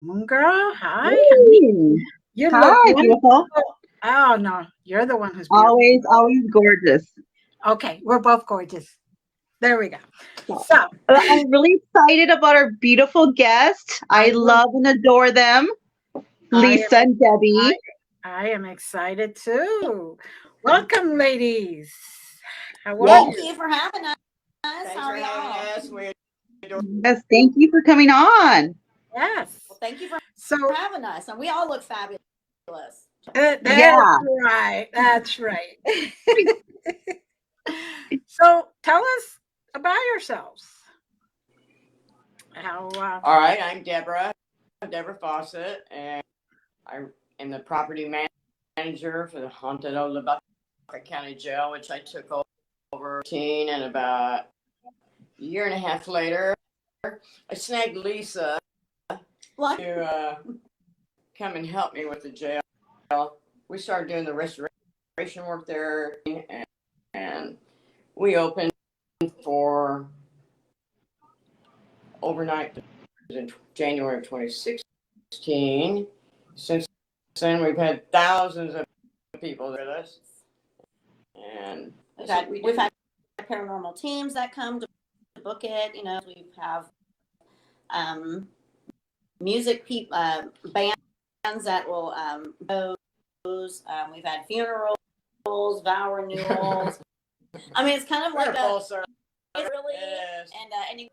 Moon girl, hi, honey. Hey. You look Hi, beautiful. wonderful. Oh no, you're the one who's beautiful. Always, always gorgeous. Okay, we're both gorgeous. There we go. So, So I'm really excited about our beautiful guests. I I know love and adore them, I am Lisa and Debbie. excited. I am excited too. Welcome, ladies. How are Yes, Thank you? you for having us. Thanks How for are having y'all? us. We adore. yes. Thank you for coming on. Yes. Well, thank you for So having us. And we all look fabulous. that's Yeah. right. That's right. So tell us about yourselves. How All right, I'm Debra. Debra Fawcett, and I am the property manager for the haunted old Vaca County Jail, which I took over 18, and about a year and a half later, I snagged Lisa Well, to come and help me with the jail. We started doing the restoration work there, and we opened for overnight in January of 2016. Since then, we've had thousands of people with us, and we've had paranormal teams that come to book it. You know, we have um, music people, bands that will those. We've had funerals, vow renewals. I mean, it's kind of like a it's really yes. and you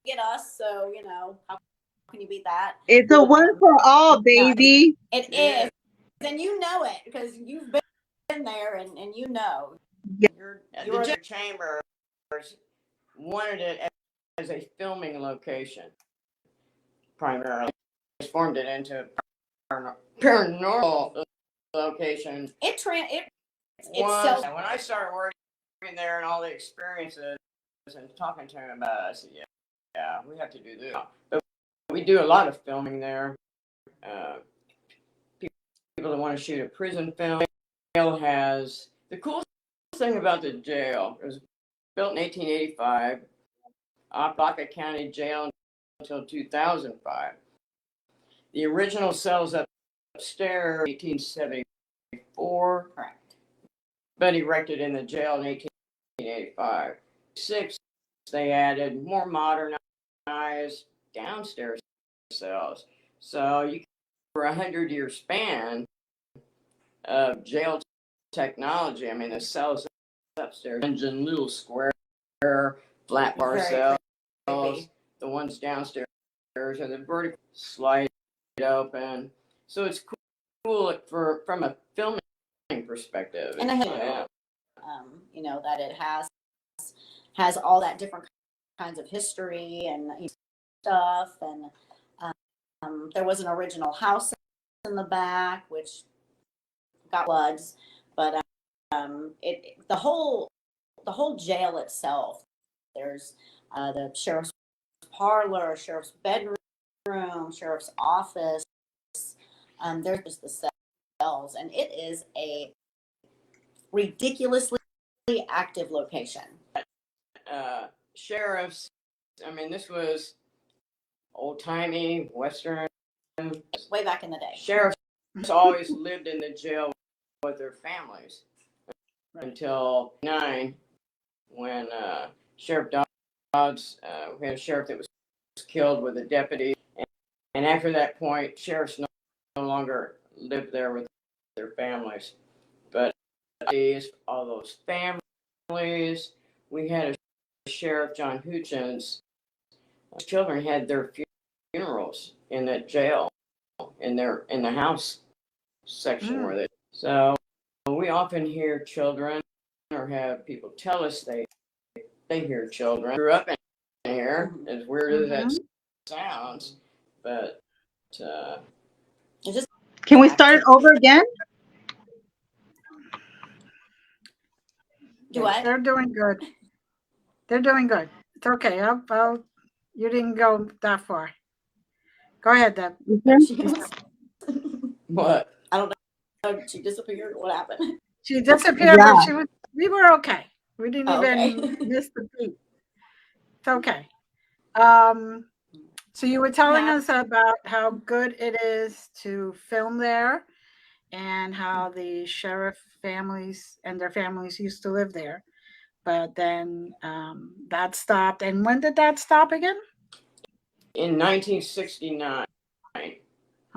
get us. So how can you beat that? It's a one for all, No, baby. it is, and you know it because you've been there and you know Yeah. you're The chambers wanted it as a filming location primarily. Just formed it into a paranormal location. It's self. When I started working there and all the experiences and talking to him about it, I said, yeah, we have to do this. But we do a lot of filming there. Uh, People that want to shoot a prison film. Jail has the coolest thing about the jail. It was built in 1885. Vaca County Jail until 2005. The original cells upstairs 1874. Correct. But erected in the jail in 1885. Six, they added more modernized downstairs cells. So you for a 100-year span of jail technology, I mean the cells upstairs, engine little square flat bar cells, creepy. The ones downstairs are the vertical slide open. So it's cool for from a filming perspective. And I have, that it has all that different kinds of history and stuff. And there was an original house in the back, which got floods, but the whole jail itself. There's the sheriff's parlor, sheriff's bedroom, sheriff's office. There's just the cells, and it is a ridiculously active location. Sheriffs, I mean, this was old timey Western. Way back in the day. Sheriffs always lived in the jail with their families until 9, when Sheriff Dodds, we had a sheriff that was killed with a deputy, and after that point, sheriffs no longer lived there with their families. But all those families, we had a sheriff, John Hutchins. Children had their funerals in that jail, in the house section where they. So we often hear children or have people tell us they hear children. Grew up in here, as weird as that sounds, but just Can we start it over again? do what? they're doing good. They're doing good. It's okay. You didn't go that far. Go ahead, Deb. what? I don't know. She disappeared. What happened? She disappeared, Yeah. but we were okay. We didn't Oh, okay. even miss the beat. It's okay. Um, So you were telling Yeah. us about how good it is to film there and how the sheriff families and their families used to live there. But then that stopped. And when did that stop again? In 1969.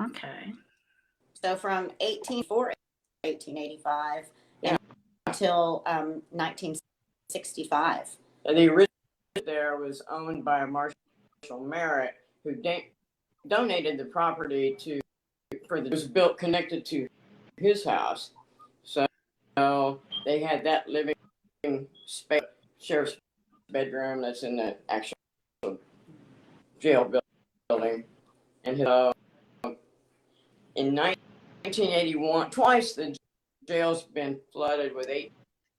Okay. So from 1885 Yeah. until 1965. And the original there was owned by Marshall Merritt, who donated the property it was built connected to his house. So they had that living space, sheriff's bedroom that's in the actual jail building. And in 1981, twice the jail's been flooded with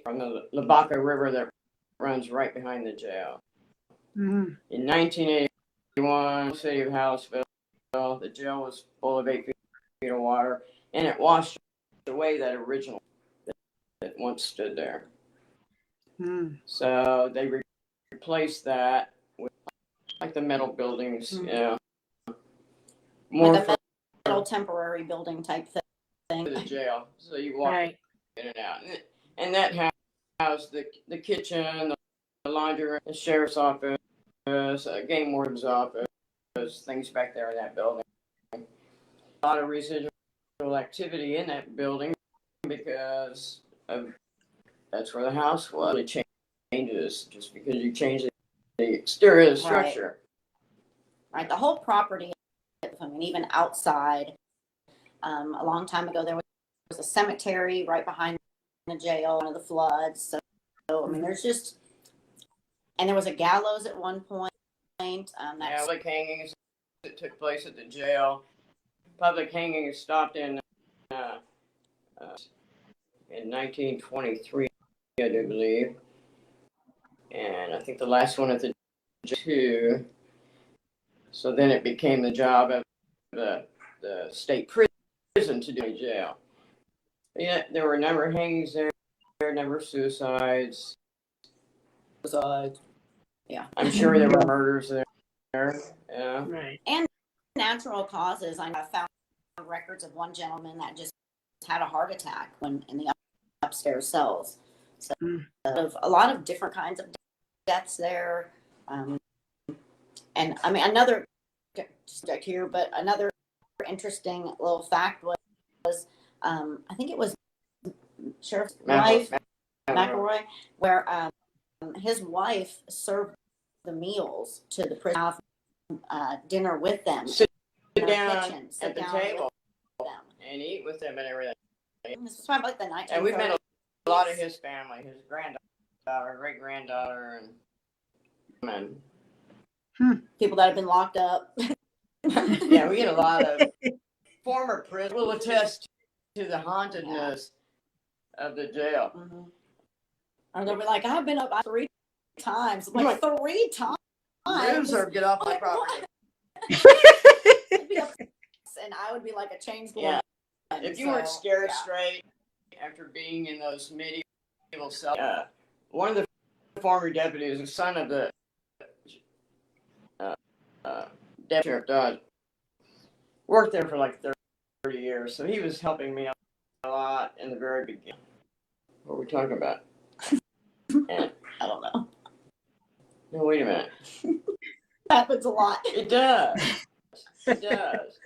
from the Vaca River that runs right behind the jail. Mm-hmm. In 1981, city of Hallettsville, the jail was full of 8 feet of water, and it washed away that original that once stood there. Mm. So they replaced that with like the metal buildings, more Like for a metal temporary building type thing. the jail. So you walk Right. in and out, and that housed the kitchen, the laundry room, the sheriff's office, game warden's office, things back there in that building. A lot of residual activity in that building because that's where the house was. It changes just because you change the exterior of the structure. Right. The whole property, I mean, even outside, a long time ago, there was a cemetery right behind the jail, one of the floods. So I mean, there's just, and there was a gallows at one point. Public hangings that took place at the jail. Public hangings stopped in 1923, I do believe, and I think the last one at the jail. So then it became the job of the state prison to do a jail. Yeah, there were never hangings there, never suicides. Yeah. I'm sure there were murders there. Yeah. Right. And natural causes. I found records of one gentleman that just had a heart attack when in the upstairs cells. So a lot of different kinds of deaths there. And I mean, another just here, but another interesting little fact was I think it was Sheriff's wife, McElroy, where his wife served the meals to the prison, dinner with them, sit down kitchen, at the table and eat with them and everything. This was probably like the 1930s. And we met a lot of his family, his granddaughter, great granddaughter, and people that have been locked up. yeah, we get a lot of former prisoners will attest to the hauntedness of the jail. Mm-hmm. Or they'll be like, I've been up 3 times. I'm like, 3 times? Loser, get off my property. And I would be like a changed woman. Yeah. If you weren't scared straight after being in those medieval cells, one of the former deputies, the son of the deputy sheriff Dodge, worked there for like 30 years, so he was helping me a lot in the very beginning. What are we talking about? And, I don't know. no, wait a minute. Happens a lot. It does. It does.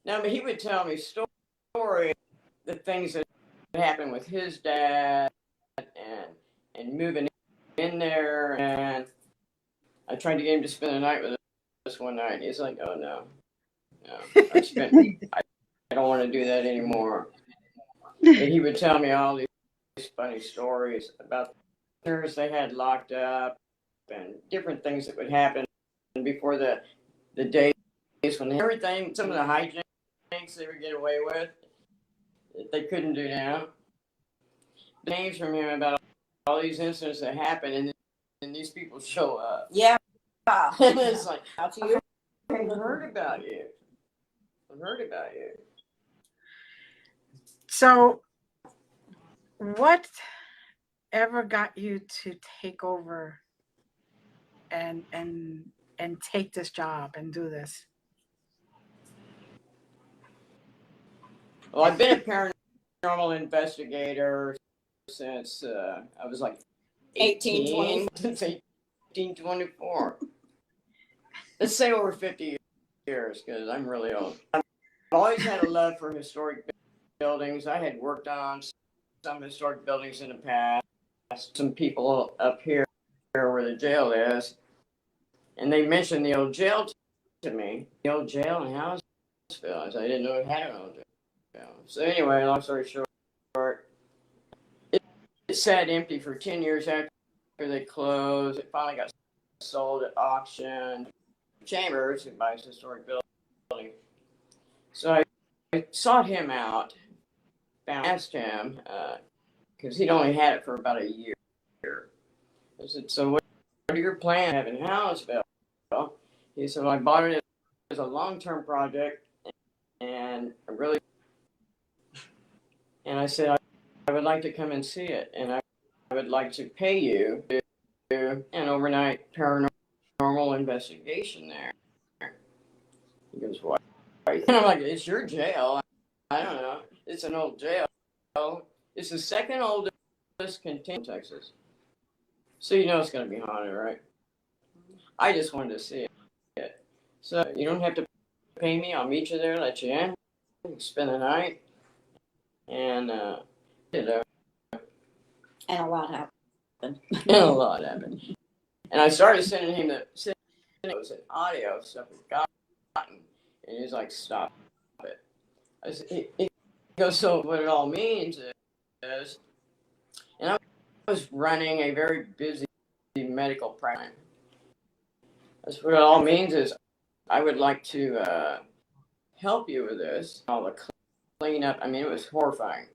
Now, I mean, he would tell me stories, the things that happened with his dad, and moving in there, and I tried to get him to spend the night with us one night. He's like, "Oh no, I don't want to do that anymore." And he would tell me all these funny stories about the prisoners they had locked up and different things that would happen before the days when everything, some of the hijinks they would get away with that they couldn't do now. Names from him about all these incidents that happened, and these people show up. Yeah. It's like, How to you? I've heard about you. I've heard about you. So, what ever got you to take over and and take this job and do this? Well, I've been a paranormal investigator since I was like 18, since 1824. Let's say over 50 years, because I'm really old. I've always had a love for historic buildings. I had worked on some historic buildings in the past. Some people up here where the jail is, and they mentioned the old jail to me. The old jail in Hounsville. I didn't know it had an old jail. So anyway, long story short, it sat empty for 10 years after they closed. It finally got sold at auction. Chambers, who buys historic building. So I sought him out, asked him, because he'd only had it for about a year. I said, so what are your plans having Hounsville? He said, well, I bought it as a long-term project, and I said, I would like to come and see it, and I would like to pay you to do an overnight paranormal investigation there. He goes, what? And I'm like, it's your jail. I don't know. It's an old jail. It's the second oldest contained in Texas. So you know it's going to be haunted, right? I just wanted to see it. So you don't have to pay me. I'll meet you there, let you in, spend the night, and And a lot happened. and a lot happened. And I started sending him it was an audio stuff we've gotten, and he's like, stop it. I said, he goes, so what it all means is, and I was running a very busy medical practice. That's what it all means is, I would like to help you with this. All the cleanup. I mean, it was horrifying.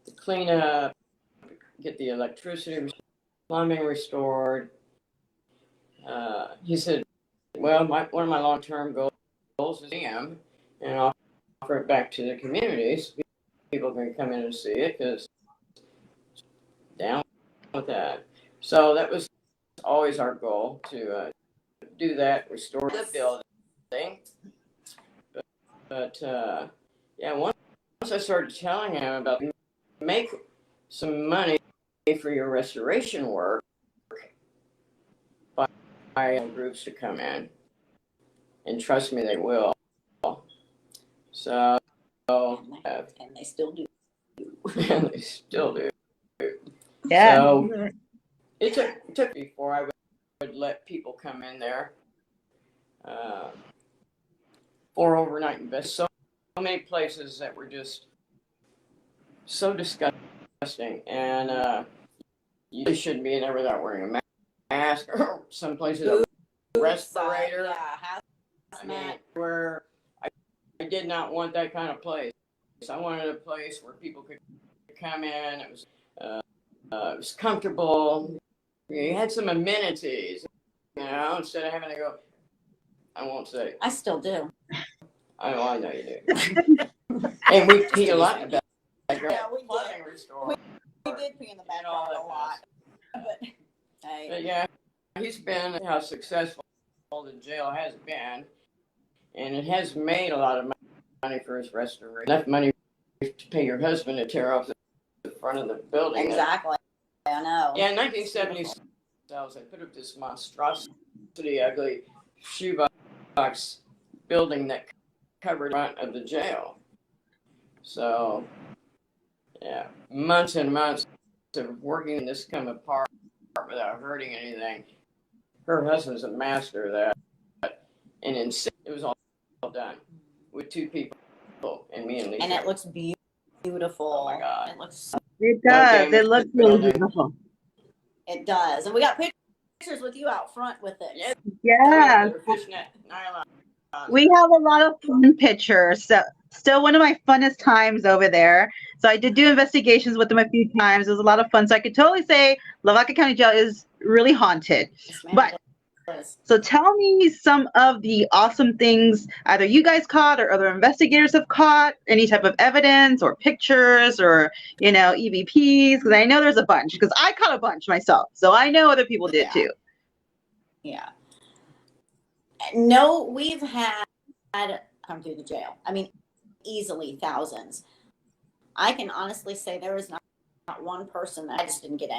The cleanup, get the electricity, plumbing restored. He said, well, one of my long-term goals is and offer it back to the communities. People can come in and see it because down with that. So that was always our goal to do that, restore the building. But yeah, once I started telling him about make some money for your restoration work by groups to come in, and trust me, they will. So And they still do. and they still do. Yeah. So it took before I would let people come in there for overnight invest. So many places that were just so disgusting, and you shouldn't be in there without wearing a mask. Or some places a respirator. Yeah, I mean, where I did not want that kind of place. I wanted a place where people could come in. It was comfortable. You had some amenities, instead of having to go. I won't say. I still do. I know you do. And we pee a lot in the back. Yeah, we Plumbing did. restored. We did pee in the And all backyard that a lot. But hey, But yeah, he's been how successful the jail has been, and it has made a lot of money for his restoration. Enough money to pay your husband to tear off the front of the building. exactly. I know. Yeah, in 1976, they put up this monstrosity, ugly shoebox building that covered the front of the jail. So, yeah, months and months of working in this come apart without hurting anything. Her husband's a master of that, and it was all done with two people, and me and Lisa. And it looks beautiful. Oh my God. It looks. It does. It looks really building. beautiful. It does, and we got pictures with you out front with it. Yeah. Yeah. Fishnet nylon. We have a lot of fun pictures. So, still one of my funnest times over there. So I did do investigations with them a few times. It was a lot of fun. So I could totally say La Vaca County Jail is really haunted. Yes, ma'am, But it is. so tell me some of the awesome things either you guys caught or other investigators have caught, any type of evidence or pictures or, EVPs, because I know there's a bunch, because I caught a bunch myself. So I know other people did Yeah. too. Yeah. No, we've had come through the jail. I mean, easily thousands. I can honestly say there is not one person that I just didn't get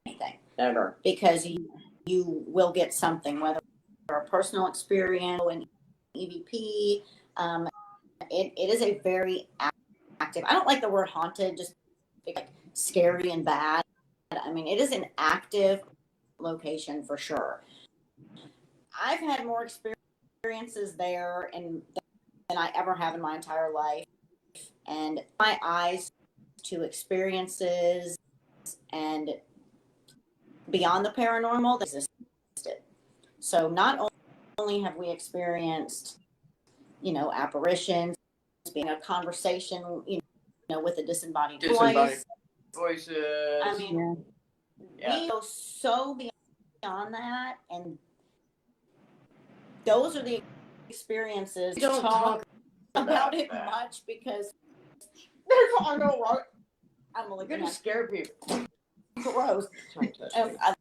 anything. Ever. Because you will get something, whether a personal experience, an EVP. It is a very active. I don't like the word haunted, just like scary and bad. I mean, it is an active location for sure. I've had more experiences there than I ever have in my entire life. And my eyes to experiences and beyond the paranormal that existed. So not only have we experienced, apparitions, being a conversation, with a disembodied voice. Voices. I mean, we go so beyond that, and those are the experiences. We don't talk about it that much because I know, right? I'm You're gonna scare people. Gross. I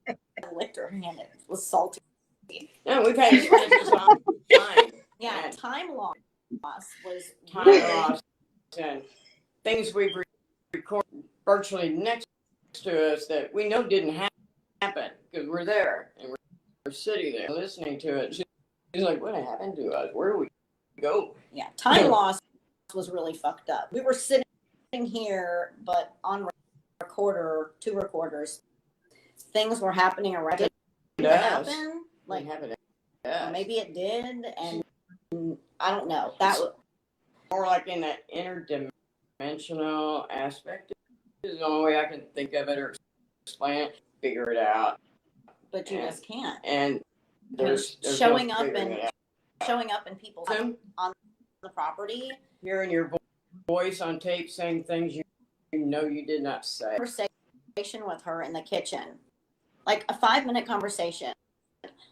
licked her hand. It was salty. No, we've had experiences on time. Yeah, time loss was Time really loss and things we've recorded virtually next to us that we know didn't happen because we're there and we're sitting there listening to it. She's like, "What happened to us? Where do we go?" Yeah, time loss was really fucked up. We were sitting here, but on two recorders, things were happening around. Did it happen? Like, maybe it did, and I don't know. That was more like in that interdimensional aspect. Is the only way I can think of it or explain it. Figure it out, but you just can't. And there's showing no up in people's on the property, hearing your voice on tape saying things you know you did not say. Conversation with her in the kitchen, like a 5-minute conversation.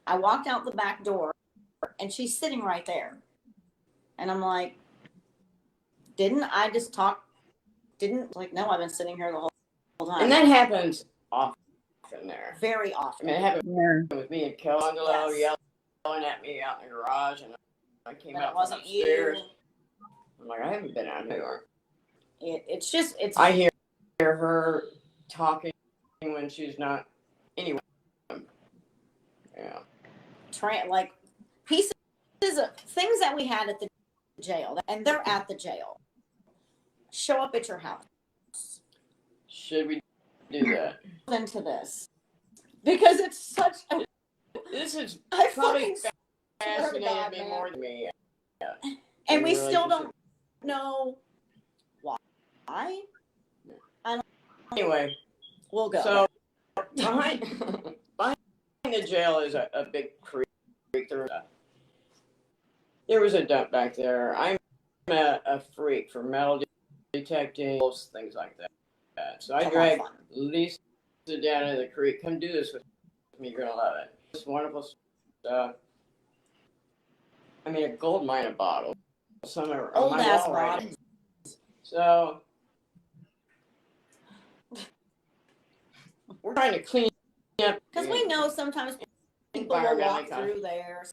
I walked out the back door and she's sitting right there, and I'm like, didn't I just talk? No, I've been sitting here the whole time. And that happens often there. Very often. I mean, it happened with me and Kelangelo yelling at me out in the garage, and I came out from upstairs. I'm like, I haven't been out here. It's. I hear her talking when she's not anywhere. Yeah. Like pieces of things that we had at the jail, and they're at the jail, show up at your house. Should we do that? Into this, because it's such a. This is probably fascinating me more than me. Yeah. And we still don't know why. Anyway, we'll go. So behind the jail is a big creek. There was a dump back there. I'm a freak for metal detecting, things like that. So I dragged Lisa down to the creek. Come do this with me. You're gonna love it. It's wonderful stuff. I mean, a gold mine of bottles. Some are old ass bottles. So we're trying to clean up because we know sometimes people will walk through there.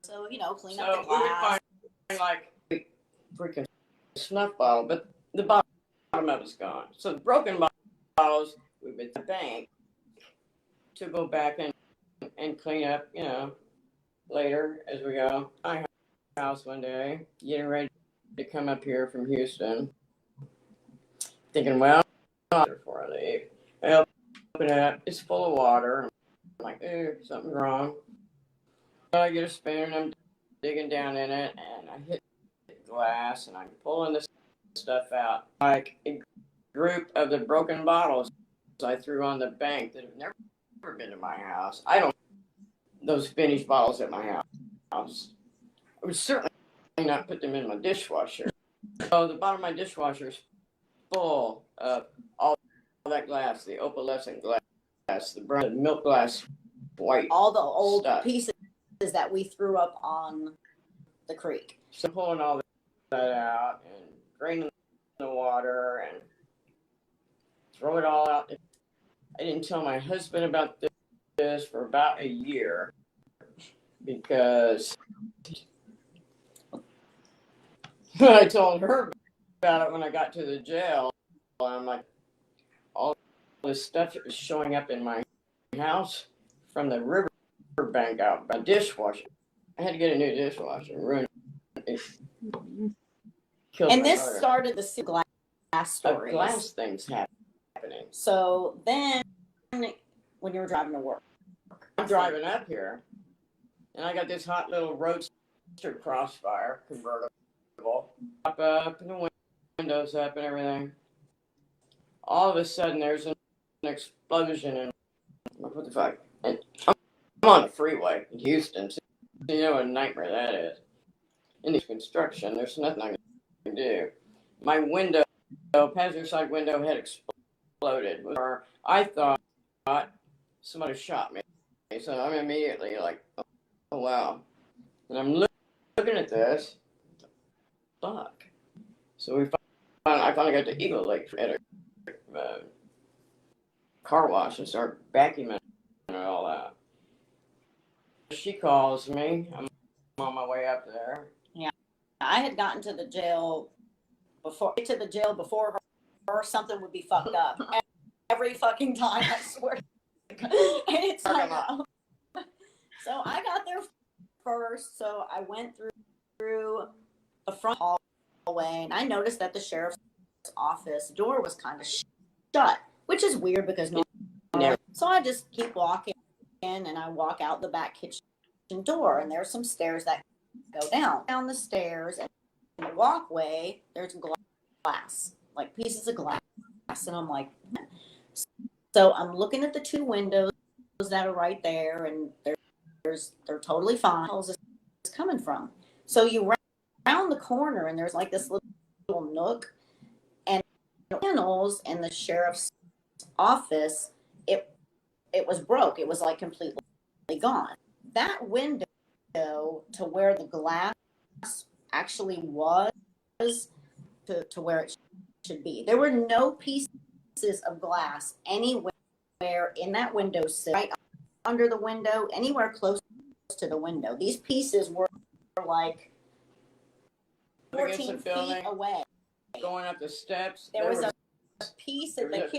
So clean up the glass. We find like a freaking snuff bottle, but the bottom of it's gone. So the broken bottles we've been to the bank to go back and clean up, later as we go. I house one day, getting ready to come up here from Houston, thinking, well, before I leave, I open it up, it's full of water. I'm like, something's wrong. I get a spoon and I'm digging down in it, and I hit glass, and I'm pulling this stuff out. Like a group of the broken bottles I threw on the bank that have never been to my house. I don't those finished bottles at my house. I would certainly not put them in my dishwasher. So the bottom of my dishwasher is full of all that glass, the opalescent glass, the brown milk glass, white, all the old stuff. Pieces that we threw up on the creek. So pulling all that out and draining the water and throw it all out. I didn't tell my husband about this for about a year. because I told her about it when I got to the jail. I'm like, all this stuff that was showing up in my house from the riverbank out by dishwasher. I had to get a new dishwasher. Ruined it. Killed And my this mother. started the glass stories. Glass things happening. So then, when you were driving to work, I'm driving up here, and I got this hot little roadster Crossfire convertible. Up, and the windows up and everything. All of a sudden, there's an explosion, and what the fuck? And I'm on the freeway in Houston, so you know what a nightmare that is. In this construction, there's nothing I can do. My window, passenger side window, had exploded. Or I thought somebody shot me. So I'm immediately like, oh wow. And I'm looking at this. Fuck. So I finally got to Eagle Lake at a car wash and start vacuuming and all that. She calls me. I'm on my way up there. yeah, I had gotten to the jail before her. Something would be fucked up every fucking time. I swear. And it's like, so I got there first. So I went through the front hallway, and I noticed that the sheriff's office door was kind of shut, which is weird because normally. So I just keep walking in, and I walk out the back kitchen door, and there's some stairs that go down the stairs, and in the walkway there's glass, like pieces of glass, and I'm like, so I'm looking at the two windows that are right there, and they're totally fine. Where's this coming from? So you round the corner, and there's like this little nook, and panels in the sheriff's office, it was broke. It was like completely gone. That window to where the glass actually was to where it should be. There were no pieces of glass anywhere in that window sill, right under the window, anywhere close to the window. These pieces were like 14 feet away. Going up the steps. There was a piece at the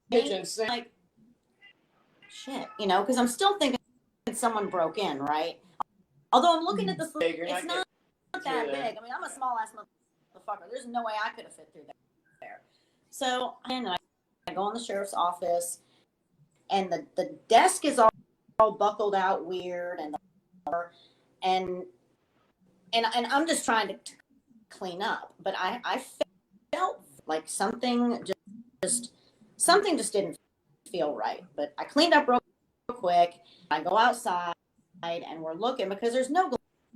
kitchen sink. Like, shit, because I'm still thinking someone broke in, right? Although I'm looking at this, it's not that big. I mean, I'm a small ass motherfucker. There's no way I could have fit through there. So I go in the sheriff's office, and the desk is all buckled out weird, and I'm just trying to clean up, but I felt like something just didn't feel right. But I cleaned up real quick. I go outside, and we're looking because there's no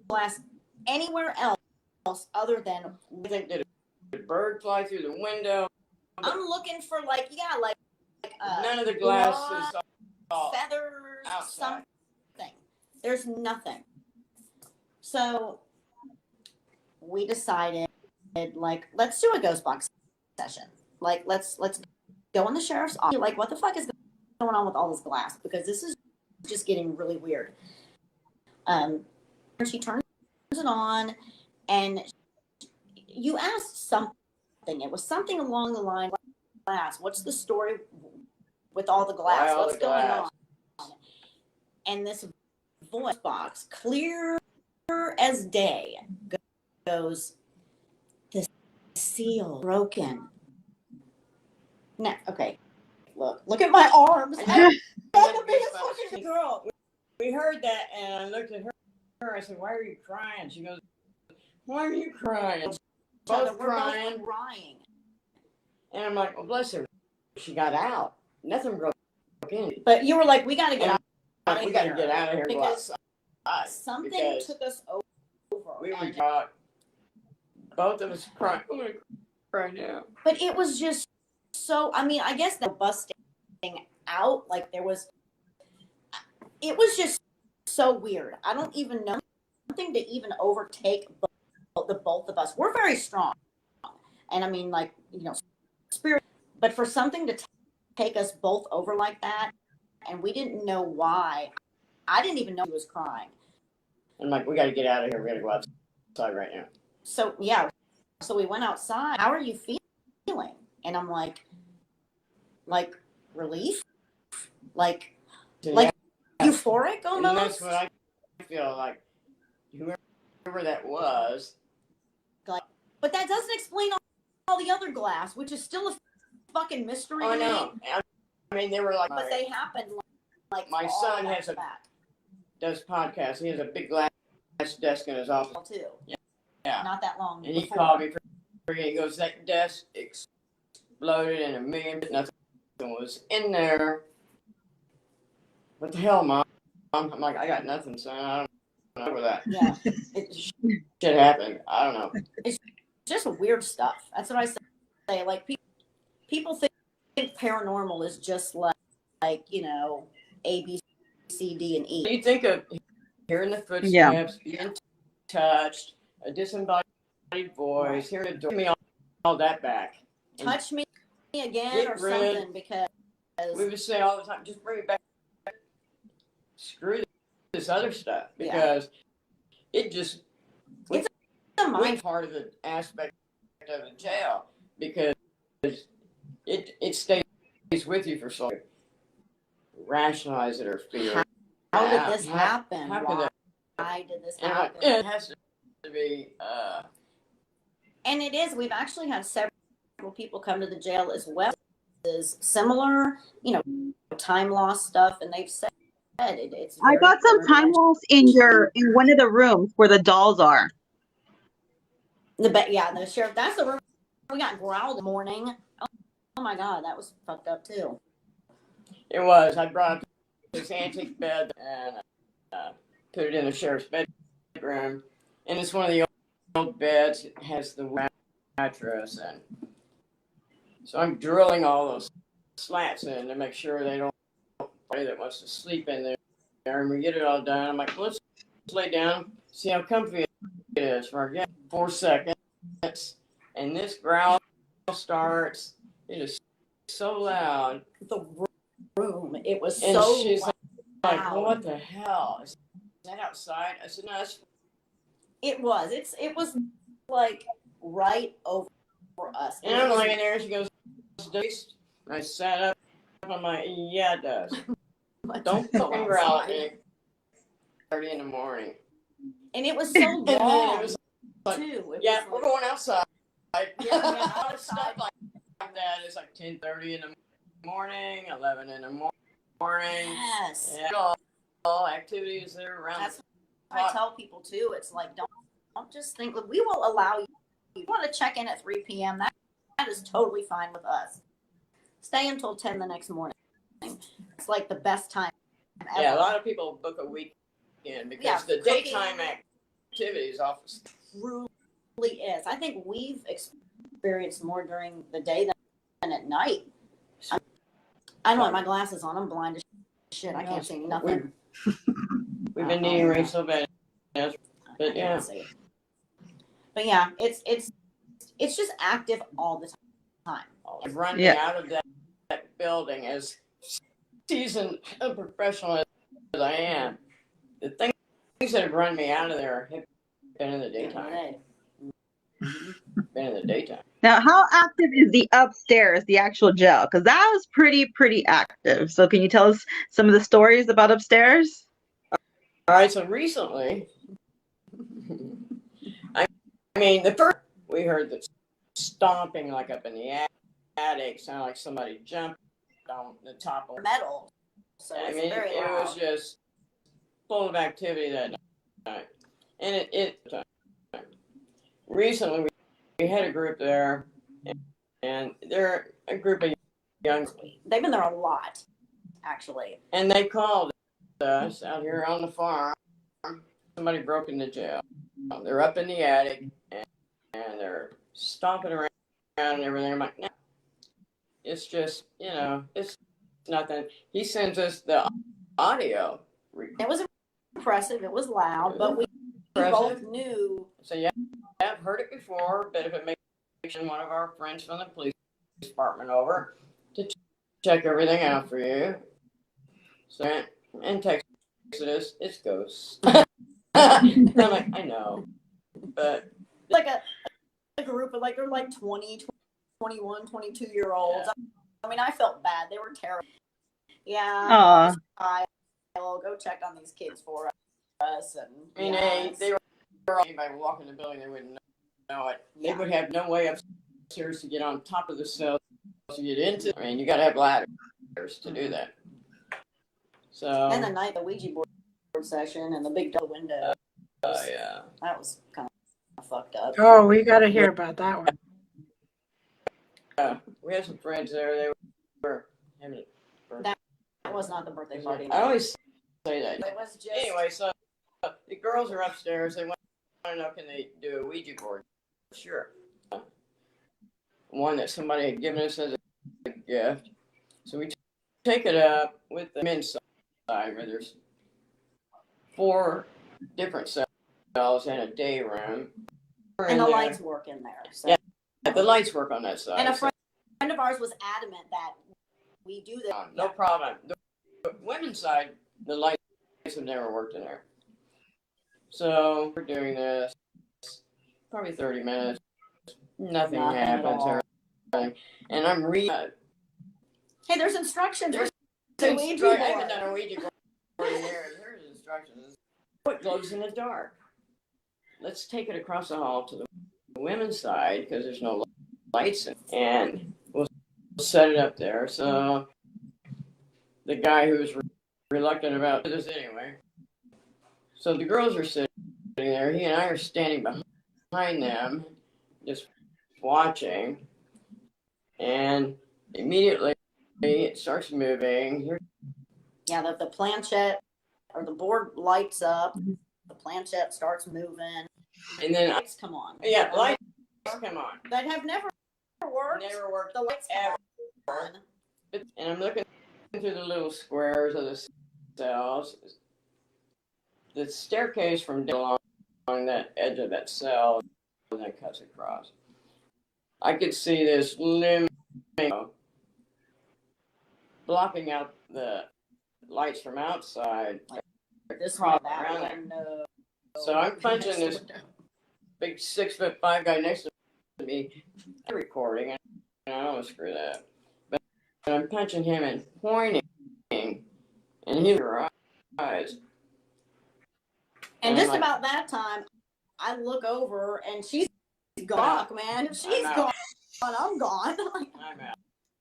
glass anywhere else other than. I think did a bird fly through the window? I'm looking for like none of the glass is all feathers, outside. Something. There's nothing. So we decided, like, let's do a ghost box session. Like, let's go in the sheriff's office. Like, what the fuck is going on with all this glass? Because this is just getting really weird. She turns it on, and you asked something. It was something along the line of glass. What's the story with all the glass? What's going on? And this voice box, clear as day, goes, the seal broken. Now, okay, look at my arms. I'm the biggest fucking girl. We heard that, and I looked at her. I said, "Why are you crying?" She goes, "Why are you crying?" Both crying. And I'm like, "Well, bless her. She got out. Nothing broke in." But you were like, "We got to get out of here. We got to get out of here because something took us over." We were caught. Both of us crying. I'm gonna cry now. But it was just so. I mean, I guess the busting out, like it was just so weird. I don't even know something to even overtake the both of us. We're very strong, and I mean, like, spirit. But for something to take us both over like that, and we didn't know why. I didn't even know he was crying. I'm like, we got to get out of here. We got to go outside right now. So yeah, so we went outside. How are you feeling? And I'm like relief, like euphoric almost. And that's what I feel like. Whoever that was. Like, but that doesn't explain all the other glass, which is still a fucking mystery. Oh no! I mean, they were like. But they happened like my son has does podcasts. He has a big glass desk in his office too. Yeah. Not that long. And he called me. He goes, that desk exploded in a million. Nothing was in there. What the hell, Mom? I'm like, I got nothing, son. I don't know that. Yeah. Shit happened. I don't know. It's just weird stuff. That's what I say. Like, people think paranormal is just like you know, A, B, C, D, and E. You think of hearing the footsteps, being touched, a disembodied voice, hearing the door. Give me all that back. Touch me again or something, because we would say all the time, just bring it back. Screw this other stuff, because it just it's part of the aspect of the jail, because it stays with you for so long. Rationalize it or feel it. How did this happen? Why did this happen? It has to be and it is. We've actually had several people come to the jail as well. Is similar, you know, time loss stuff, and they've said it's. I got some time loss in one of the rooms where the dolls are. The sheriff. That's the room we got growled in the morning. Oh my God, that was fucked up too. It was. I brought this antique bed and put it in the sheriff's bedroom, and it's one of the old beds. It has the mattress, and so I'm drilling all those slats in to make sure they don't anybody that wants to sleep in there. And we get it all done. I'm like, let's lay down, see how comfy it is for 4 seconds, and this growl starts. It is so loud. The room. It was and so she's loud. Like, well, what the hell? Is that outside? I said, no, it was. It was like right over us. And I'm laying there, and she goes, I sat up. I'm like, yeah, it does. Don't fucking growl at me. 30 in the morning. And it was so long. It was like, too. We're going outside. A lot of stuff like that. It's like 10:30 in the morning, 11 in the morning. Yes. And all activities that are around. That's what I tell people too. It's like, don't just think, look, we will allow you. If you want to check in at 3 p.m., that is totally fine with us. Stay until 10 the next morning. It's like the best time ever. Yeah, a lot of people book a weekend because the daytime activities office truly is. I think we've experienced more during the day than at night. I don't have my glasses on. I'm blind as shit. I can't see nothing. We've been needing rain so bad. But yeah. But yeah, it's just active all the time. I've run me out of that building as seasoned a professional as I am. The things that have run me out of there have been in the daytime. Been in the daytime. Now, how active is the upstairs, the actual jail? Because that was pretty active. So can you tell us some of the stories about upstairs? All right, so recently, I mean, the first we heard the stomping like up in the attic, sounded like somebody jumped on the top of metal. So I mean, it was just full of activity that night. And recently we had a group there, and they're a group of young. They've been there a lot, actually. And they called us out here on the farm. Somebody broke into jail. They're up in the attic, and they're stomping around and everything. I'm like, no, it's just, it's nothing. He sends us the audio. It was impressive. It was loud, but we both knew. So yeah, I've heard it before, but if it makes one of our friends from the police department over to check everything out for you. So, and text us, it's ghosts. I'm like, I know, but like a group of like, they're like 20, 21, 22-year-olds. Yeah. I mean, I felt bad. They were terrible. Yeah. Aw. I'll go check on these kids for us. And I mean, they were anybody walking the building, they wouldn't know it. They would have no way upstairs to get on top of the cell to get into. I mean, you got to have ladders to do that. So. And the night the Ouija board session and the big double window. Yeah. That was kind of fucked up. Oh, we got to hear about that one. We had some friends there. They were having a birthday. That was not the birthday party. I always say that. It was just. Anyway, so the girls are upstairs. They want to know, can they do a Ouija board? Sure. One that somebody had given us as a gift. So we take it up with the men's side where there's 4 different cells and a day room. And the lights work in there. So. Yeah, the lights work on that side. And a friend of ours was adamant that we do this. No problem. The women's side, the lights have never worked in there. So we're doing this probably 30 minutes. Nothing happens. And I'm reading. Hey, there's instructions. I haven't done a Ouija board in there. There's instructions. What glows in the dark? Let's take it across the hall to the women's side because there's no lights in, and we'll set it up there. So the guy who's reluctant about this anyway. So the girls are sitting there. He and I are standing behind them, just watching, and immediately it starts moving. Yeah, the planchette or the board lights up. The planchette starts moving. And then lights come on. Yeah, lights come on. That have never worked. Never worked. The lights come on. And I'm looking through the little squares of the cells. The staircase from along that edge of that cell and then cuts across. I could see this looming, blocking out the lights from outside. This Prop that around one, no. So I'm punching this big 6'5" guy next to me. I'm recording, and I don't want to screw that. But I'm punching him and pointing, and he's her eyes. And just like, about that time, I look over and she's gone, man. If she's gone, I'm gone. I'm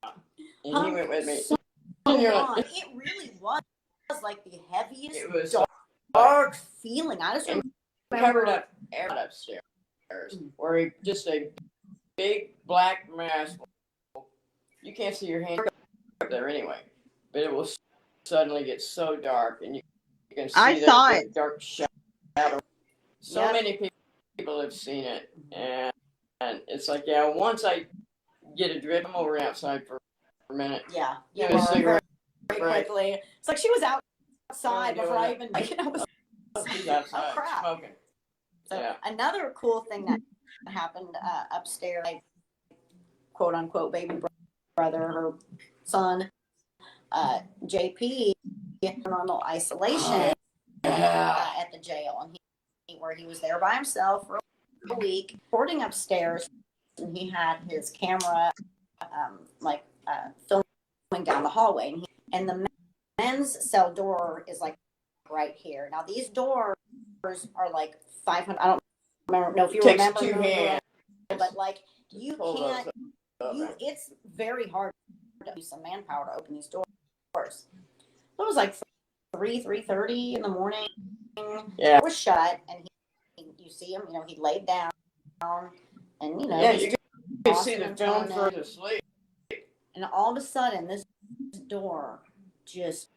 out. And he went with me. So gone. It really was like the heaviest, It was dark feeling. I just remember covered up upstairs, where he just a big black mass. You can't see your hand up there anyway, but it will suddenly get so dark, and you can see I saw it. Dark shadow. So many people have seen it, and it's like, yeah, once I get a drip, I'm over outside for a minute. Yeah, you Get a cigarette very quickly. It's like she was outside before I even, was. She's outside Oh, crap. smoking. So Yeah. another cool thing that happened upstairs, like, quote unquote baby brother, her son, JP, normal isolation at the jail, and where he was there by himself for a week, recording upstairs, and he had his camera filming down the hallway, and the men's cell door is like right here. Now these doors are like 500. I don't know if you remember, 2 hands. but like you can't. It's very hard to use some manpower to open these doors. It was like 3:30 in the morning. Yeah. It was shut, and you see him. He laid down, and Yeah, you can see the film for the sleep. And all of a sudden, this door just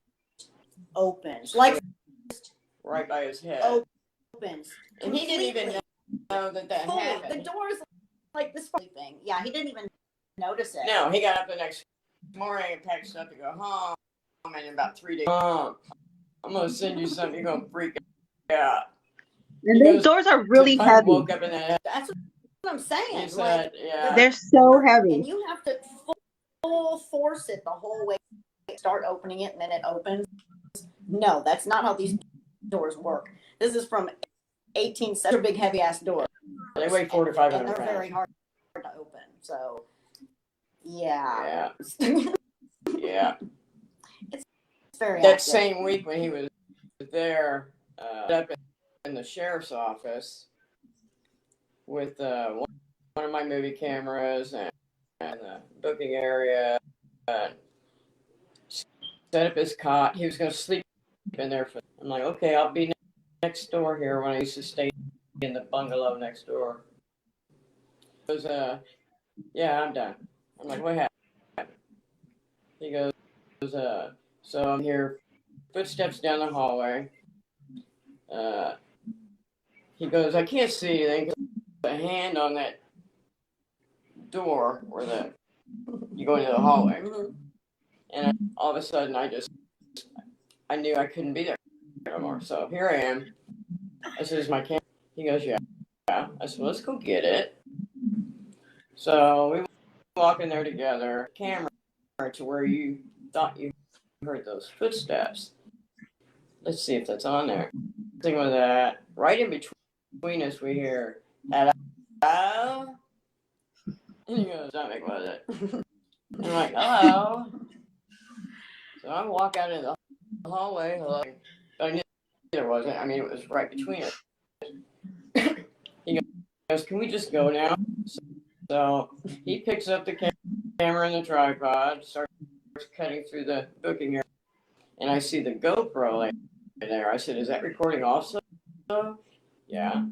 opens, like right by his head. Opens, and he didn't even know that happened. The door's like this sleeping. Yeah, he didn't even notice it. No, he got up the next morning and packed stuff to go home. And in about 3 days, Mom, I'm gonna send you something. You're gonna freak out. And those doors are really heavy. Woke up in that. That's what I'm saying. He said, yeah. They're so heavy. And you have to full force it the whole way. Start opening it, and then it opens. No, that's not how these doors work. This is from 1870. Big heavy ass door. They weigh 4,500 and they're pounds. very hard to open. So, yeah. Yeah. Yeah. It's very That active. same week when he was there, up in the sheriff's office with one of my movie cameras and the booking area, set up his cot. He was going to sleep in there. I'm like, okay, I'll be next door here when I used to stay in the bungalow next door. He goes, yeah, I'm done. I'm like, what happened? He goes, so I'm here, footsteps down the hallway. He goes, I can't see anything. A hand on that door where you go into the hallway. And all of a sudden, I knew I couldn't be there no more. So here I am. I said, is my camera? He goes, yeah. I said, let's go get it. So we walk in there together, camera to where you thought you heard those footsteps. Let's see if that's on there. Thing with that, right in between us, we hear, hello? And he goes, stomach was it? And I'm like, hello. So I walk out into the hallway, hello. But I knew there wasn't. I mean, it was right between us. He goes, can we just go now? So he picks up the camera and the tripod, starts cutting through the booking area, and I see the GoPro there. I said, is that recording also? Yeah.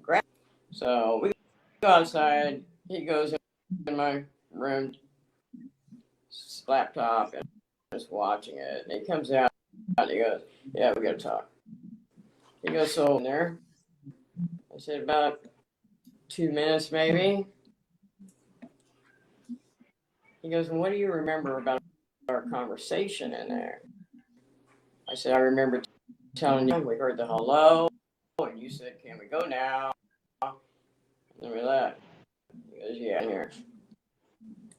Great. So we go outside. He goes in my room, laptop, and just watching it. And he comes out. He goes, yeah, we got to talk. He goes, so in there. I said, about 2 minutes maybe. He goes, and what do you remember about our conversation in there? I said, I remember telling you we heard the hello, and you said, can we go now? And then we left. He goes, yeah, here.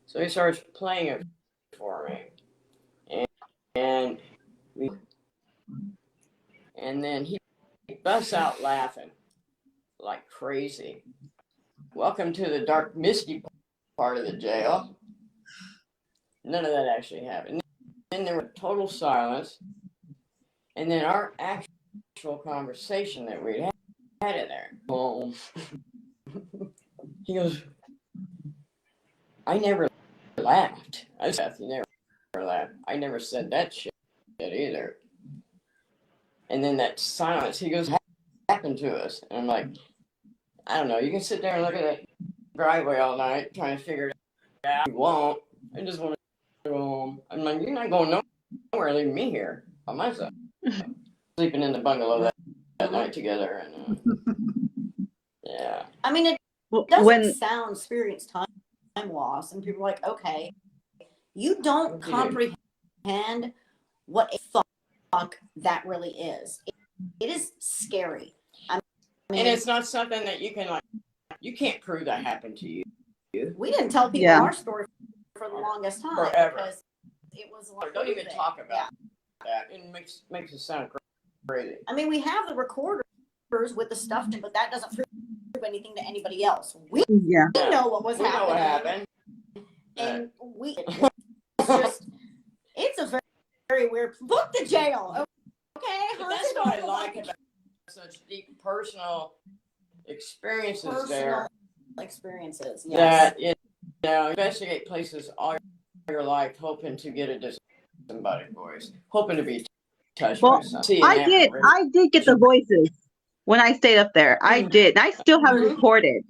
So he starts playing it for me. And then he busts out laughing like crazy. Welcome to the dark, misty part of the jail. None of that actually happened. Then there was total silence. And then our actual conversation that we'd had in there. He goes, I never laughed. I said, you never laughed. I never said that shit either. And then that silence, he goes, what happened to us? And I'm like, I don't know. You can sit there and look at that driveway all night trying to figure it out. You won't. I just want to go home. I'm like, you're not going nowhere leaving me here by myself. Sleeping in the bungalow that night together. And yeah. I mean, it doesn't sound experience time loss. And people are like, okay, you don't comprehend what a fuck that really is. It is scary. I mean, and it's not something that you can you can't prove that happened to you. We didn't tell people our story for the longest time. Forever. Because it was like, don't even talk about that. It makes it sound crazy. I mean, we have the recorders with the stuff, but that doesn't prove anything to anybody else. We know what was happening. Know what happened. And it's a very, very weird, book the jail. Okay. But that's what I like about such deep personal experiences there. Experiences, yes. That, investigate places all your life hoping to get a disembodied voice, hoping to be touched by something. I did get the voices when I stayed up there. I did. I still have it recorded.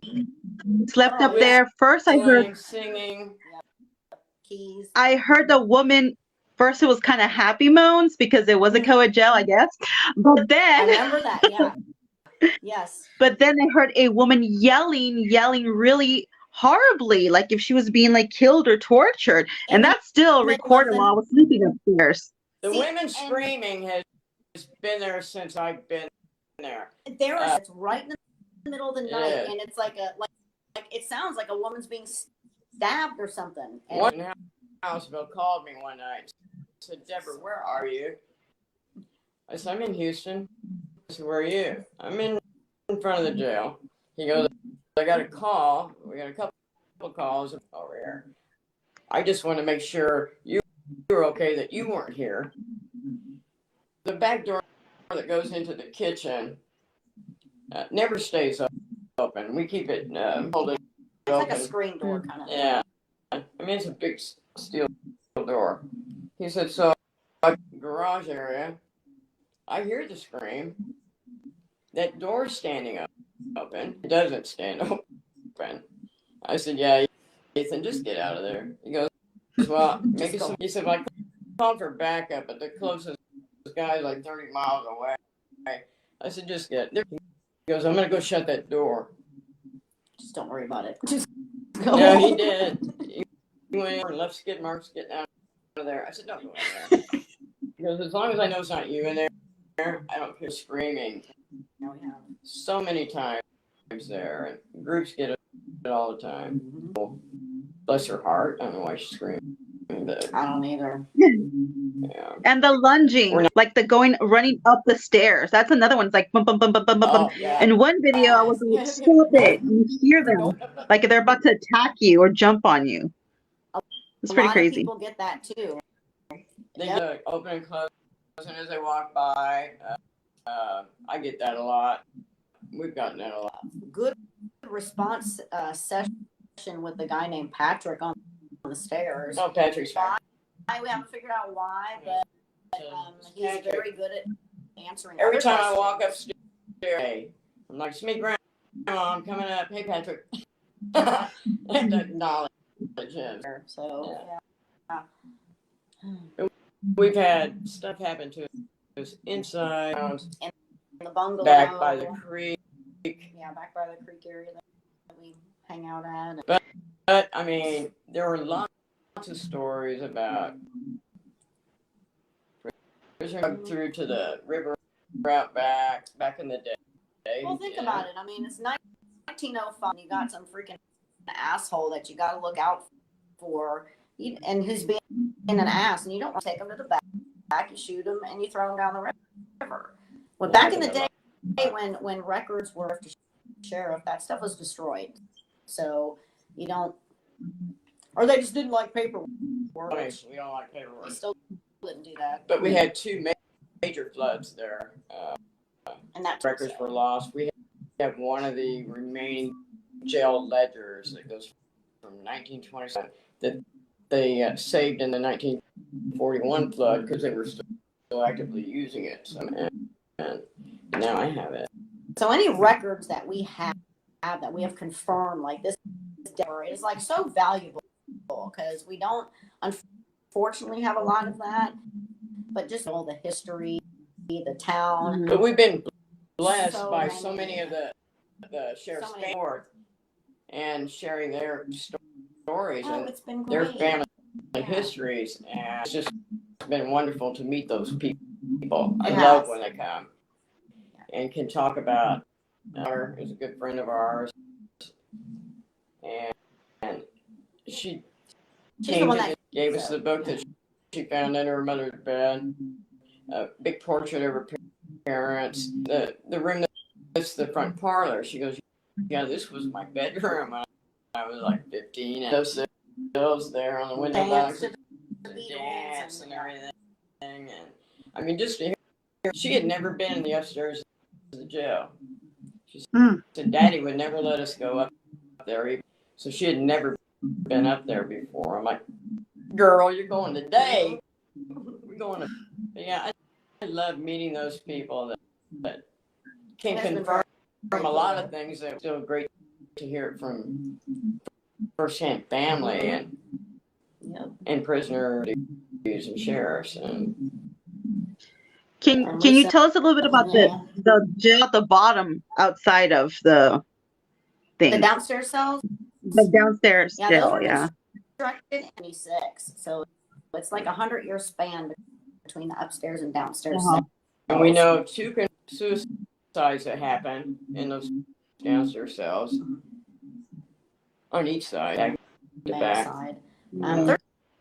Slept up there. First I heard singing. Keys. I heard the woman. First it was kind of happy moans because it was a co-ed jail, I guess. But then I remember that, yeah. Yes. But then I heard a woman yelling really horribly, like if she was being killed or tortured. And that's still recorded while I was sleeping upstairs. The women screaming has been there since I've been there. It's right in the middle of the night, and it's like it sounds like a woman's being stabbed or something. And one in Houseville called me one night. Said, Debra, where are you? I said, I'm in Houston. said, where are you? I'm in front of the jail. He goes, I got a call. We got a couple of calls over here. I just want to make sure you were okay, that you weren't here. The back door that goes into the kitchen never stays open. We keep it folded It's open. like a screen door kind of thing. Yeah. I mean, it's a big steel door. He said, so garage area, I hear the scream. That door's standing open. It doesn't stand open. I said, yeah, Ethan, just get out of there. He goes, well, maybe some. He said, well, I called for backup, but the closest guy is like 30 miles away. I said, just get there. He goes, I'm going to go shut that door. Just don't worry about it. Just go. No, he did. He went in and left skid marks getting out of there. I said, don't go in there. He goes, as long as I know it's not you in there, I don't care. Screaming. No, we have. So many times there. And groups get it all the time. Bless her heart. I don't know why she's screaming. But, I don't either. yeah. And the lunging, like the running up the stairs. That's another one. It's like bum, bum, bum, bum, bum, bum, bum. Yeah. In one video, I was like, stop it. You hear them. Like they're about to attack you or jump on you. It's pretty crazy. People get that too. They do open and close as soon as they walk by. I get that a lot. We've gotten that a lot. Good response session with a guy named Patrick on the stairs. Oh, Patrick's fine. We haven't figured out why, but he's very good at answering. Every other time questions. I walk upstairs, I'm like, it's me, Grandma. I'm coming up. Hey, Patrick. And acknowledge him. So, yeah. We've had stuff happen to us inside, In the bungalow. back by the creek. Yeah, back by the creek area that we hang out at. But I mean, there were lots of stories about through to the river out back in the day. Well, think about it. I mean, it's 1905. You got some freaking asshole that you got to look out for, and who's being an ass, and you don't want to take him to the back. You shoot him and you throw him down the river. Well, back in the day, when records were sheriff, that stuff was destroyed. So you don't, or they just didn't like paperwork. We don't like paperwork. We still didn't do that. But we had two major floods there. And that records were lost. We have one of the remaining jail ledgers that goes from 1927 that they saved in the 1941 flood because they were still actively using it. So, and now I have it. So any records that we have that we have confirmed, like this Debra, is like so valuable because we don't unfortunately have a lot of that, but just all the history, the town. But we've been blessed by so many of the sheriff's board and sharing their stories and it's been their great. family histories, and it's just been wonderful to meet those people. I love when they come and can talk about. Her is a good friend of ours, and she came and gave us the book that she found under her mother's bed. A big portrait of her parents. The room that's the front parlor. She goes, yeah, this was my bedroom when I was like 15. And those stills there on the window box, the dance and everything. And I mean, just to hear, she had never been in the upstairs of the jail. She said, Daddy would never let us go up there. So she had never been up there before. I'm like, girl, you're going today. We're going to, yeah, I love meeting those people that can confirm a lot of things that are still great to hear it from firsthand family and prisoner duties and sheriffs. And Can you tell us a little bit about the jail at the bottom outside of the thing? The downstairs cells? The downstairs jail, constructed in 1926. So it's like 100-year span between the upstairs and downstairs cells. And we know 2 suicides that happen in those downstairs cells on each side, back to back. Side. They're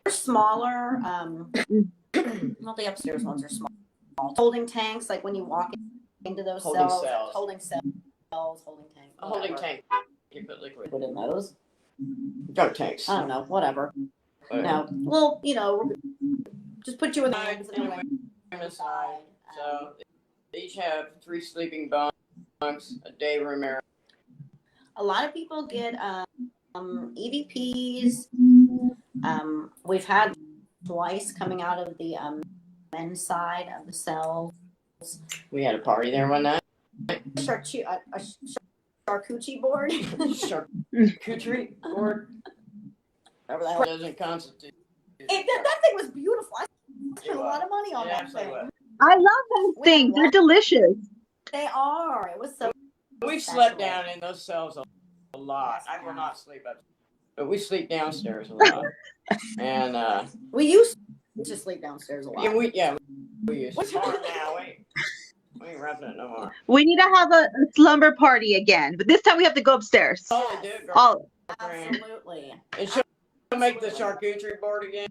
smaller. Well, the upstairs ones are small. Holding tanks, like when you walk into those Holding cells, cells. holding cells, holding tank, A holding whatever. tank. You put liquid. Put in those. Drunk tanks. I don't know, whatever. Whatever. No, well, you know, just put you in the Sides and and women's side. So they each have 3 sleeping bunks, a day room area. a lot of people get EVPs. We've had twice coming out of the men's side of the cells. We had a party there one night. A charcuterie board. Charcuterie board. Whatever the hell. Doesn't constitute. That thing was beautiful. I spent a lot of money on that thing. I love those things. They're delicious. They are. It was so. We've slept down in those cells a lot. I will not sleep up, but we sleep downstairs a lot. And we used to sleep downstairs a lot. We used to. Now we ain't roughing it no more. We need to have a slumber party again, but this time we have to go upstairs. Oh, they do. Oh, Absolutely. And she'll make the charcuterie board again.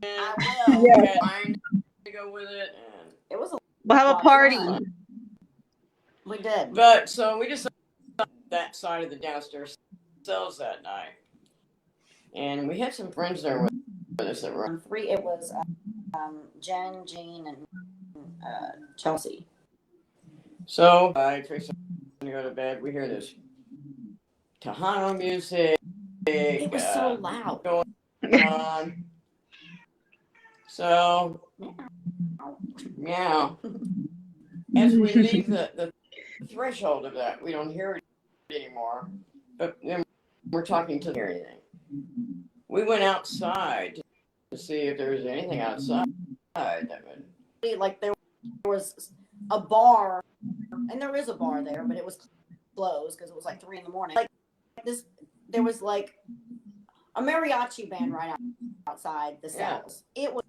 I will. Yeah. Wine to go with it. And It was a we'll have a party. We did. but so we just slept that side of the downstairs cells that night, and we had some friends there with us that were. It was Jen, Jean, and Chelsea. So I fix to go to bed. We hear this Tejano music. It was so loud. Going on. So, meow. As we leave the threshold of that, we don't hear it anymore. But then we're talking to hear anything. We went outside to see if there was anything outside that would. Like there was a bar, and there is a bar there, but it was closed because it was like 3 a.m. Like this, there was like a mariachi band right outside the cells. It was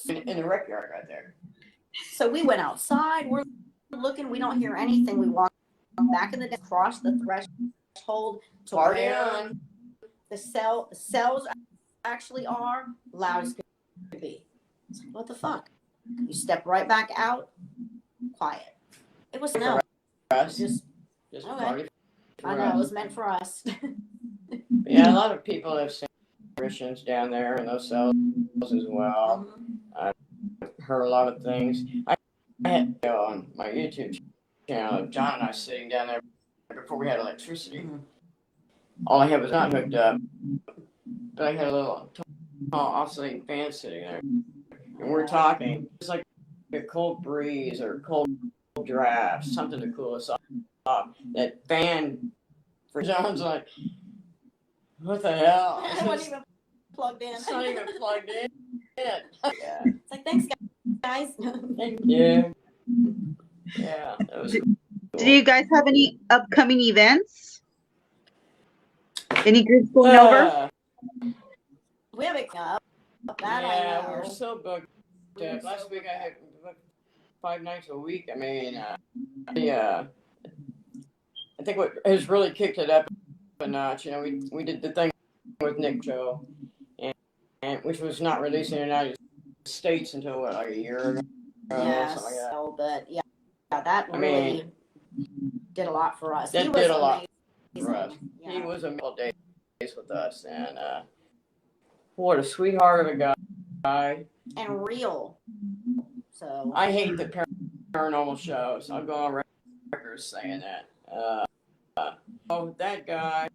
In the rec yard right there. So we went outside. We're looking. We don't hear anything. We walk back in the day, cross the threshold to Party where on. the cells actually are loud as could be. It's like, what the fuck? You step right back out. Quiet. It was no. Us. Just Just okay. party. I know it was meant for us. Yeah, a lot of people have seen apparitions down there in those cells as well. I've heard a lot of things. I had on my YouTube channel of John and I sitting down there before we had electricity. All I had was not hooked up, but I had a little tall oscillating fan sitting there. And we're talking. It's like a cold breeze or cold draft, something to cool us off. That fan for John's like, what the hell? It wasn't even plugged in. It's not even plugged in. Yeah. It's like, thanks, guys. Thank you. Yeah, that was cool. Do you guys have any upcoming events? Any groups going over? We have it up. That I Yeah, know. we're so booked. Last week I had booked 5 nights a week. I mean, I think what has really kicked it up a notch, you know, we did the thing with Nick Joe, and which was not released in the United States until what, like a year ago, Yeah, something like that. so, but yeah, that I really mean, did a lot for us. That He was did a lot amazing. for us. Yeah. He was a couple days with us, and what a sweetheart of a guy. And real. So I hate the paranormal shows. I'll go on record saying that. Oh, that guy,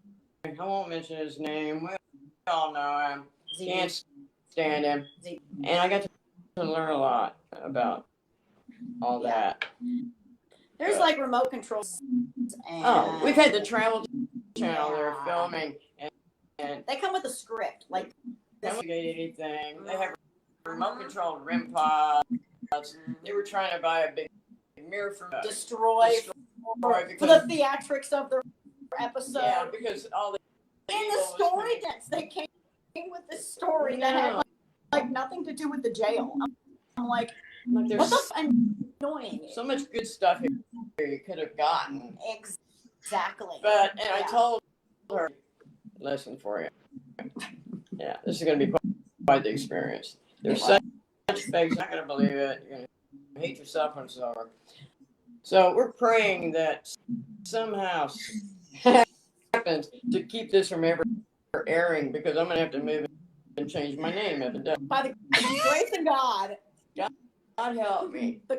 I won't mention his name. We all know him. Can't stand him. And I got to learn a lot about all that. There's like remote controls. And Oh, we've had the Travel Channel there filming, and they come with a script. Like they don't investigate anything. They have remote controlled REM pods. They were trying to buy a big mirror from destroy for because, the theatrics of the episode. yeah, because all the In the story dance, they came with this story that had like nothing to do with the jail. I'm like there's what the annoying. so much good stuff here you could have gotten. Exactly. But I told her, listen for you. Yeah, this is going to be quite the experience. There's such fakes, you're not going to believe it. You're going to hate yourself when it's over. So we're praying that somehow happens to keep this from ever airing, because I'm going to have to move and change my name if it does. By the grace of God. God help me. The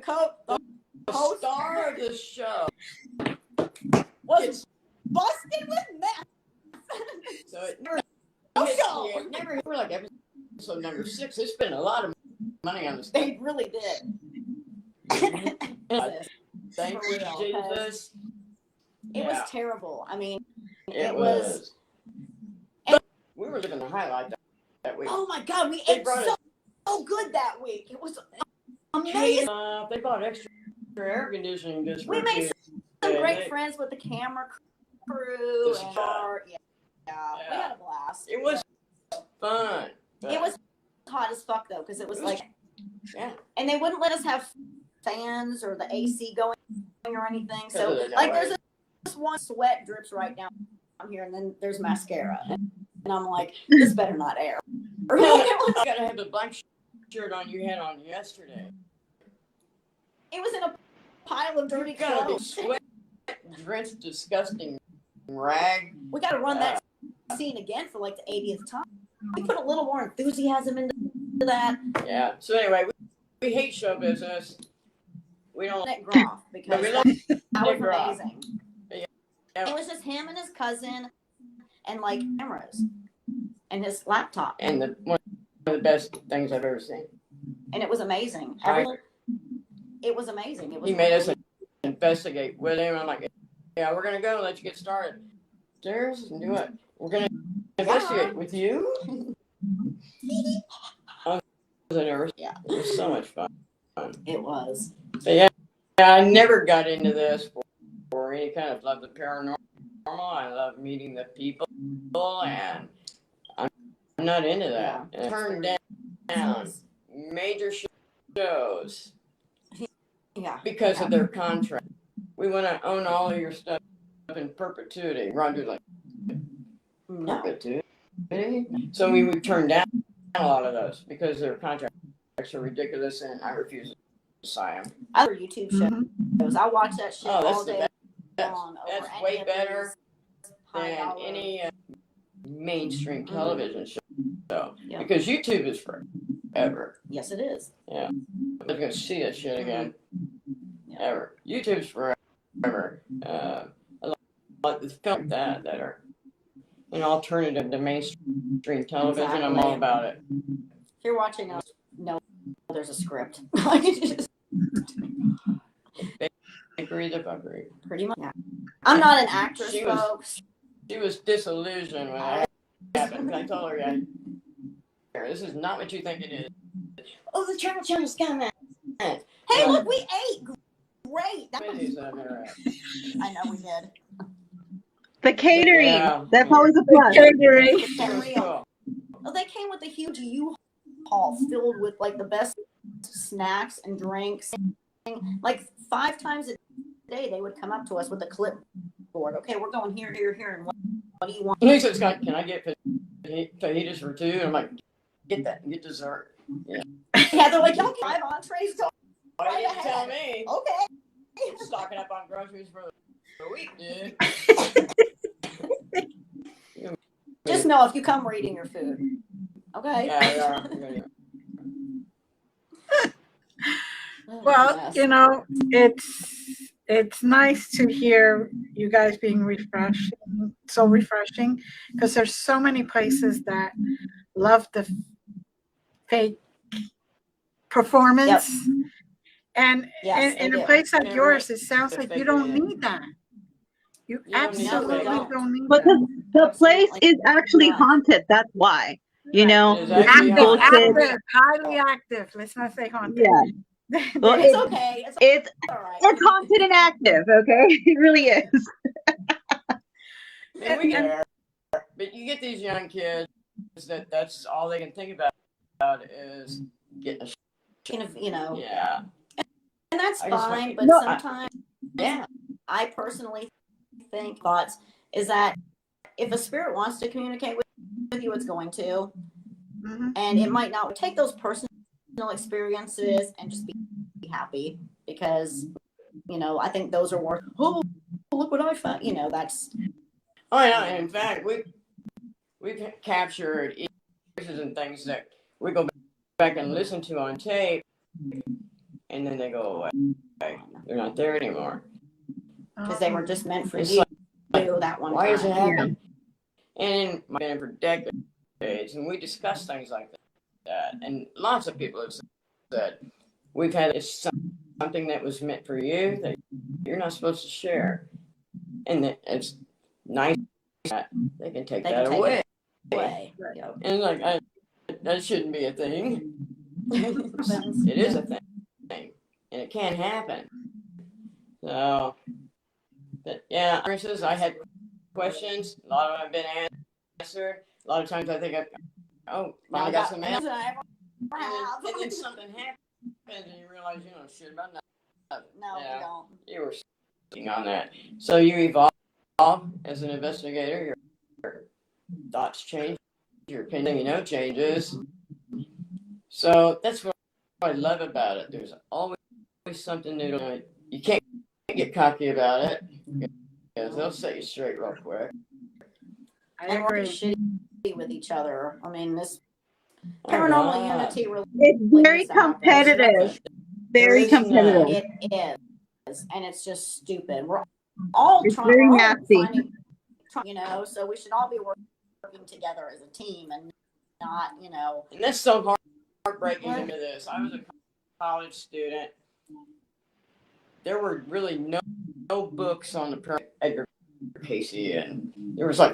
star of the show was busted with meth. So it never Never. we're like episode number 6. They spent a lot of money on this. They really did. Thank you, Jesus. It was terrible. I mean, it was. We were living the highlight that week. Oh my God, we ate so good that week. It was amazing. They bought extra air conditioning just we for made some great friends with the camera crew and we had a blast. It was fun. It was hot as fuck though, because it was like, and they wouldn't let us have fans or the AC going or anything. So like, there's this one sweat drips right down here, and then there's mascara, and I'm like, this better not air. You gotta have the black shirt on you had on yesterday. It was in a pile of dirty got clothes. Sweat drenched, disgusting rag. We got to run that scene again for like the 80th time. We put a little more enthusiasm into that. Yeah. So anyway, we hate show business. We don't like Groff because we that was Groff. amazing. Yeah. It was just him and his cousin and like cameras and his laptop. And one of the best things I've ever seen. And it was amazing. It was amazing. It was. He made us investigate with him. I'm like, yeah, we're gonna go. Let you get started. Stairs and do it. We're gonna investigate with you. It was so much fun. It was. But I never got into this for any kind of love the paranormal. I love meeting the people, and I'm not into that. Yeah. Turned down major shows. Yeah. Because of their contract. We want to own all of your stuff in perpetuity. Roger's like, no. Perpetuity? So we would turn down a lot of those because their contracts are ridiculous, and I refuse to sign them. Other YouTube shows. I watch that shit all day long. That's way better than any mainstream television show. Yeah. Because YouTube is forever. Yes, it is. Yeah. I'm not going to see that shit again. Ever. YouTube's forever. A lot of films like that are an alternative to mainstream television. Exactly. I'm all about it. If you're watching us, no, there's a script. Agree the fuckery. Pretty much. Yeah. I'm not an actress, folks. She was disillusioned when that happened. I told her, this is not what you think it is. Oh, the Travel Channel's coming. Hey, look, we ate. Great. I know we did. The catering. That's always a plus. Catering. Well, they came with a huge U-Haul filled with like the best snacks and drinks. Like 5 times a day, they would come up to us with a clipboard. Okay, we're going here, here, here, and what do you want? And he says, "Can I get fajitas for 2?" And I'm like, "Get that and get dessert." Yeah. Yeah, they're like, "Y'all can 5 entrees." Why didn't tell me? Okay. I'm stocking up on groceries for a week, dude. Just know if you come, we're eating your food. Okay. Yeah, we are. Well, you know, it's nice to hear you guys being so refreshing, because there's so many places that love the fake performance. Yep. And in a place like yours, it sounds like you don't need that. You absolutely don't need that. But the place is actually haunted. That's why. You know, active, highly active. Let's not say haunted. Yeah. Well, it's okay. It's all right. It's haunted and active. Okay, it really is. But you get these young kids that's all they can think about is getting a you know. Yeah. And that's fine, but sometimes I personally think thoughts is that if a spirit wants to communicate with you, it's going to. Mm-hmm. And it might not take those personal experiences and just be happy, because I think those are worth, oh, look what I found. That's. Oh, yeah. And in fact, we've captured images and things that we go back and listen to on tape, and then they go away. They're not there anymore. Because they were just meant for It's you like, that one why time. is it happening? And I've been in for decades, and we discuss things like that. And lots of people have said, we've had something that was meant for you that you're not supposed to share. And it's nice that they can take that away. Yep. And like, that shouldn't be a thing. It is a thing, and it can happen. So, but yeah, for instance, I had questions. A lot of them have been answered. A lot of times I think finally got some answers. And then something happens, and you realize you don't know shit about nothing. No, you don't. You were sitting on that. So you evolve as an investigator. Your thoughts change. Your opinion, changes. So that's what I love about it. There's always something new. You can't get cocky about it because they'll set you straight real quick. And we're shitty with each other. I mean, this paranormal unity really It's very competitive. Very competitive. It is, and it's just stupid. We're all very nasty. So we should all be working together as a team and not, And that's so heartbreaking into this. I was a college student. There were really no books on the Edgar Casey, and there was like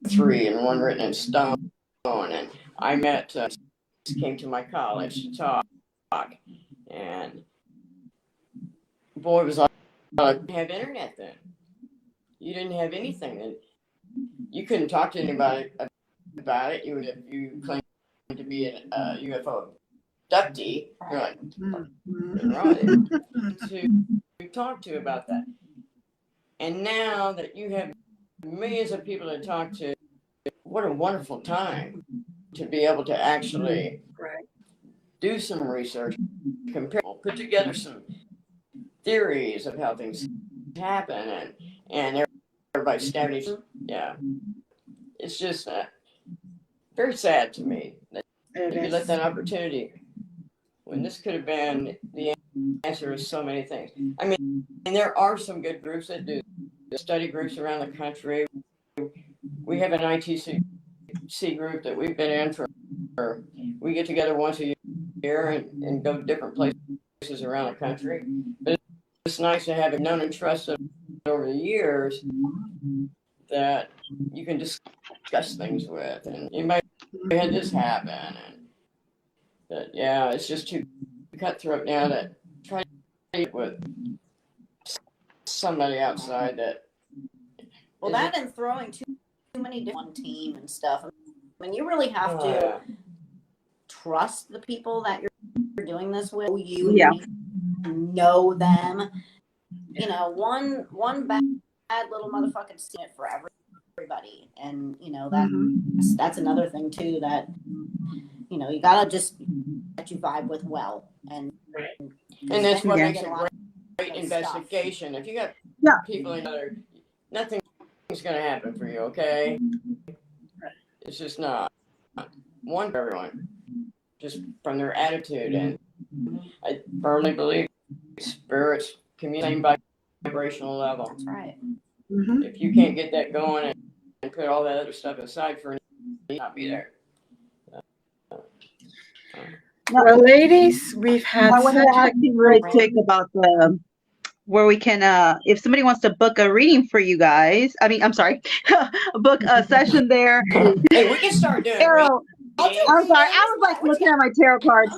3 and one written in stone. And I came to my college to talk, and boy, was I didn't have internet then. You didn't have anything, and you couldn't talk to anybody about it. If you claimed to be a UFO abductee, you're like, to talk to about that. And now that you have millions of people to talk to, what a wonderful time to be able to actually do some research, compare, put together some theories of how things happen, and everybody's stabbing each other. Yeah. It's just very sad to me that you let that opportunity, when this could have been the answer to so many things. I mean, and there are some good groups that do study groups around the country. We have an ITC group that we've been in for. We get together once a year and go to different places around the country. But it's nice to have known and trusted over the years that you can discuss things with, and you might had this happen, but yeah, it's just too cutthroat now to try to meet with somebody outside that. Well, that and throwing too many different team and stuff. I mean, you really have to trust the people that you're doing this with. You know them. One bad little motherfucking see it for everybody, and that's another thing too, that you gotta just that you vibe with well, and that's what makes a great investigation. Stuff. If you got people in there, nothing's gonna happen for you. Okay, it's just not one for everyone, just from their attitude, and I firmly believe spirits communicate by vibrational level. That's right. If you can't get that going and put all that other stuff aside for not be there. Well, ladies, we've had. I want to ask you really quick about where we can, if somebody wants to book a reading for you guys. I'm sorry, book a session there. Hey, we can start doing. Tarot. I'm sorry, I was like looking at my tarot cards.